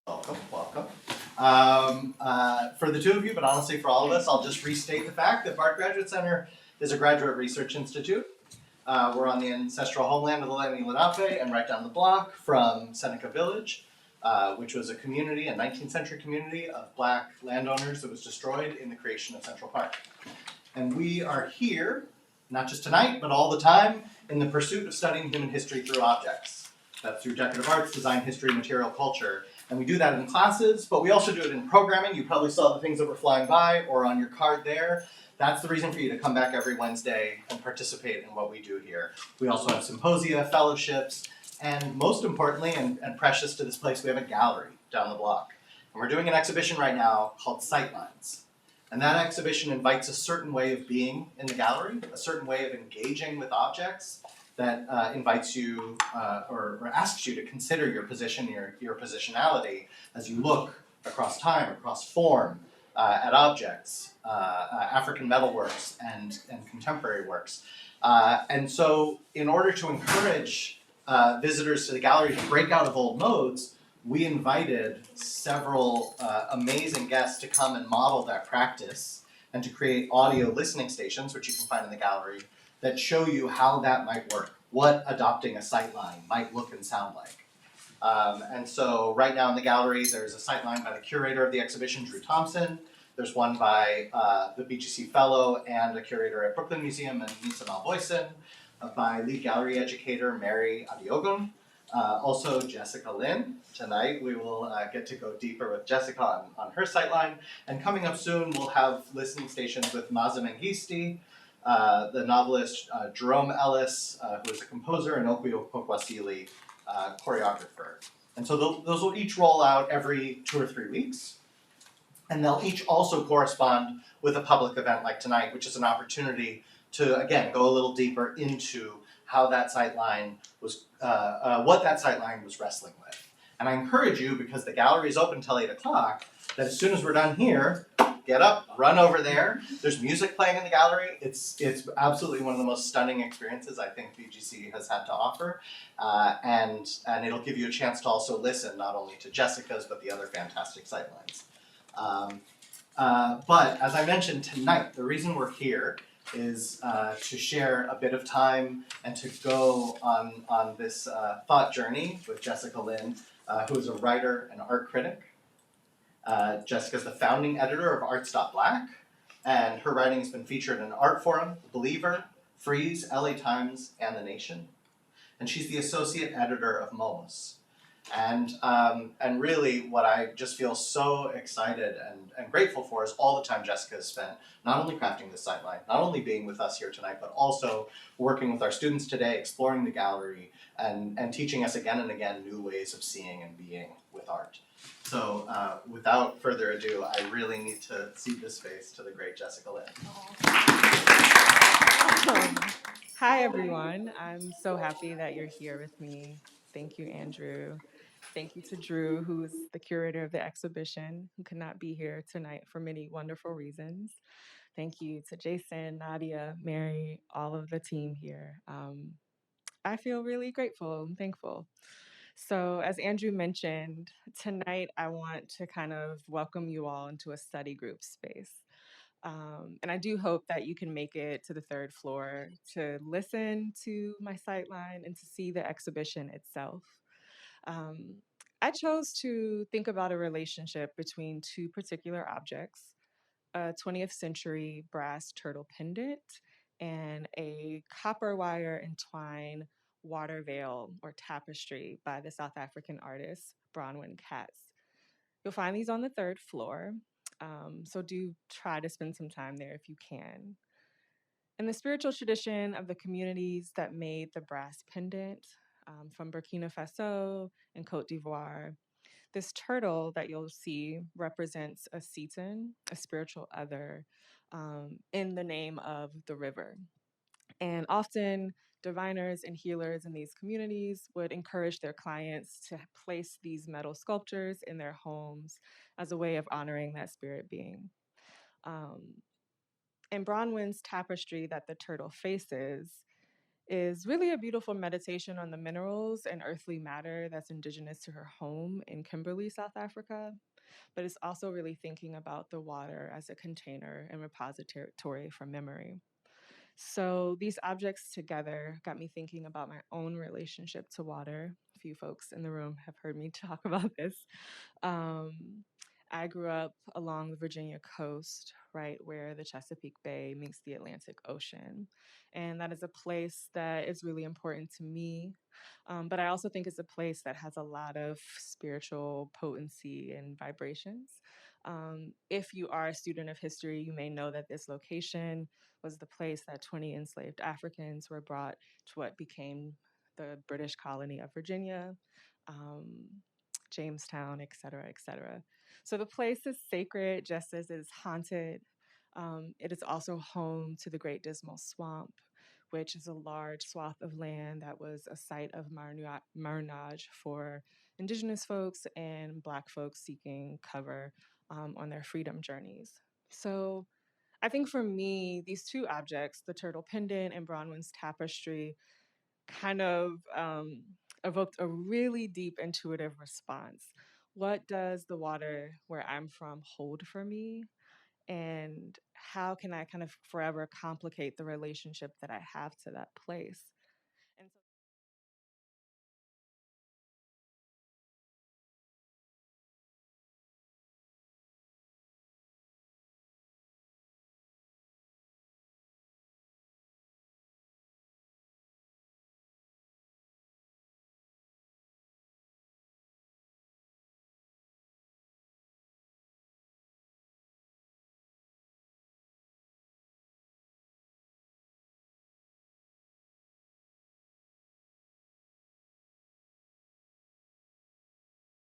Welcome, welcome. For the two of you, but honestly for all of us, I'll just restate the fact that Bard Graduate Center is a graduate research institute. We're on the ancestral homeland of the Lenni Lenape and right down the block from Seneca Village, which was a community, a 19th century community of Black landowners that was destroyed in the creation of Central Park. And we are here, not just tonight, but all the time, in the pursuit of studying human history through objects. That's through decorative arts, design, history, material culture. And we do that in classes, but we also do it in programming. You probably saw the things that were flying by or on your card there. That's the reason for you to come back every Wednesday and participate in what we do here. We also have symposia, fellowships, and most importantly, and precious to this place, we have a gallery down the block. And we're doing an exhibition right now called Sightlines. And that exhibition invites a certain way of being in the gallery, a certain way of engaging with objects that invites you or asks you to consider your position, your positionality as you look across time, across form, at objects, African metalworks and contemporary works. And so in order to encourage visitors to the gallery to break out of old modes, we invited several amazing guests to come and model that practice and to create audio listening stations, which you can find in the gallery, that show you how that might work, what adopting a sightline might look and sound like. And so right now in the gallery, there's a sightline by the curator of the exhibition, Drew Thompson. There's one by the BGC fellow and a curator at Brooklyn Museum, and Nisa Malboyson, by lead gallery educator Mary Adiogun. Also Jessica Lynne. Tonight we will get to go deeper with Jessica on her sightline. And coming up soon, we'll have listening stations with Maaza Mengiste, the novelist JJJJJerome Ellis, who is a composer, and Okwui Okpokwasili, choreographer. And so those will each roll out every 2 or 3 weeks. And they'll each also correspond with a public event like tonight, which is an opportunity to, again, go a little deeper into how that sightline was, what that sightline was wrestling with. And I encourage you, because the gallery is open until 8 o'clock, that as soon as we're done here, get up, run over there. There's music playing in the gallery. It's absolutely one of the most stunning experiences I think BGC has had to offer. And it'll give you a chance to also listen, not only to Jessica's, but the other fantastic sightlines. But as I mentioned tonight, the reason we're here is to share a bit of time and to go on this thought journey with Jessica Lynne, who is a writer and art critic. Jessica's the founding editor of Arts.Black, and her writing has been featured in Art Forum, The Believer, Freeze, LA Times, and The Nation. And she's the associate editor of Momos. And really what I just feel so excited and grateful for is all the time Jessica has spent not only crafting this sightline, not only being with us here tonight, but also working with our students today, exploring the gallery, and teaching us again and again new ways of seeing and being with art. So without further ado, I really need to cede this space to the great Jessica Lynne. Hi, everyone. I'm so happy that you're here with me. Thank you, Andrew. Thank you to Drew, who's the curator of the exhibition, who could not be here tonight for many wonderful reasons. Thank you to Jason, Nadia, Mary, all of the team here. I feel really grateful and thankful. So, as Andrew mentioned, tonight I want to kind of welcome you all into a study group space. And I do hope that you can make it to the 3rd floor to listen to my sightline and to see the exhibition itself. Um, I chose to think about a relationship between 2 particular objects, a 20th century brass turtle pendant and a copper wire entwined water veil or tapestry by the South African artist Bronwyn Katz. You'll find these on the 3rd floor, so do try to spend some time there if you can. In the spiritual tradition of the communities that made the brass pendant, from Burkina Faso and Cote d'Ivoire, this turtle that you'll see represents a Seton, a spiritual other, in the name of the river. And often, diviners and healers in these communities would encourage their clients to place these metal sculptures in their homes as a way of honoring that spirit being. In Bronwyn's tapestry that the turtle faces, is really a beautiful meditation on the minerals and earthly matter that's indigenous to her home in Kimberley, South Africa. But it's also really thinking about the water as a container and repository for memory. So these objects together got me thinking about my own relationship to water. A few folks in the room have heard me talk about this. Um, I grew up along the Virginia coast, right where the Chesapeake Bay meets the Atlantic Ocean. And that is a place that is really important to me. But I also think it's a place that has a lot of spiritual potency and vibrations. If you are a student of history, you may know that this location was the place that 20 enslaved Africans were brought to what became the British colony of Virginia. Jamestown, et cetera, et cetera. So the place is sacred just as it is haunted. It is also home to the Great Dismal Swamp, which is a large swath of land that was a site of marronage for Indigenous folks and Black folks seeking cover on their freedom journeys. So I think for me, these two objects, the turtle pendant and Bronwyn's tapestry, kind of evoked a really deep intuitive response. What does the water where I'm from hold for me? And how can I kind of forever complicate the relationship that I have to that place?